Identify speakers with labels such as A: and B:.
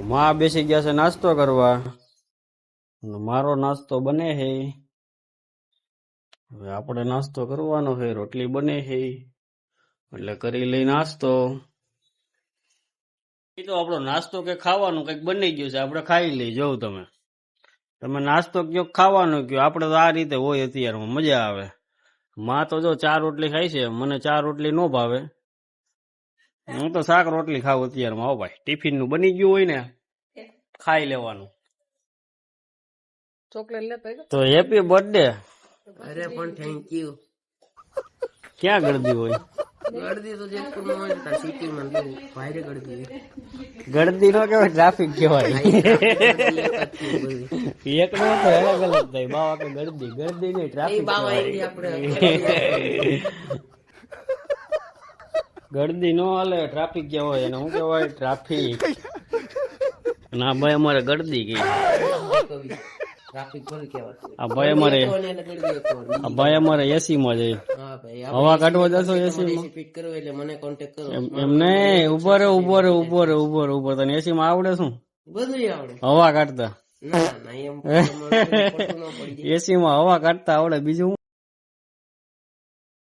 A: માં બેસી ગયા છે નાસ્તો કરવા. મારો નાસ્તો બને છે. હવે આપણે નાસ્તો કરવાનો છે. રોટલી બને છે એટલે કરી લઈ નાસ્તો. એ તો આપણો નાસ્તો કે ખાવાનું કઈક બની ગયું છે, આપણે ખાઈ લઈ. જોઉં તમે નાસ્તો કયો ખાવાનું કયો, આપણે તો આ રીતે હોય અત્યારમાં મજા આવે. માં તો જો 4 રોટલી ખાય છે, મને 4 રોટલી નો ભાવે. હું તો શાક રોટલી ખાવ અત્યારમાં. હો ભાઈ, ટિફિન નું બની ગયું હોય ને ખાઈ લેવાનું.
B: ચોકલેટ લેતો
A: તો હેપી બર્થડે.
C: અરે પણ થેન્ક યુ.
A: ક્યાં ગળદી હોય?
C: ગળદી તો જેતપુરમાં હોય ને સિટીમાં ભાઈરે ગળદી.
A: ગળદી નો કહેવાય, ટ્રાફિક કહેવાય. એક નો તો અલગ અલગ થાય. બાવા કે ગળદી, ગળદી નહીં ટ્રાફિક ગળદી નો હાલે, ટ્રાફિક કહેવાય. એને શું કહેવાય? ટ્રાફિક. ના ભાઈ અમારે ગળદી ગઈ.
C: ટ્રાફિક ભલે કહેવાય.
A: આ ભાઈ અમારે એસી માં જાય. હવા કાઢવા જશો એસી માં?
C: ફિટ કરો એટલે મને કોન્ટેક્ટ કરો.
A: એમ નહીં, ઉભો રે. તને એસી માં આવડે શું?
C: બધું આવડે.
A: હવા કાઢતા?
C: ના ના એમ એસી
A: એસી માં હવા કાઢતા આવડે, બીજું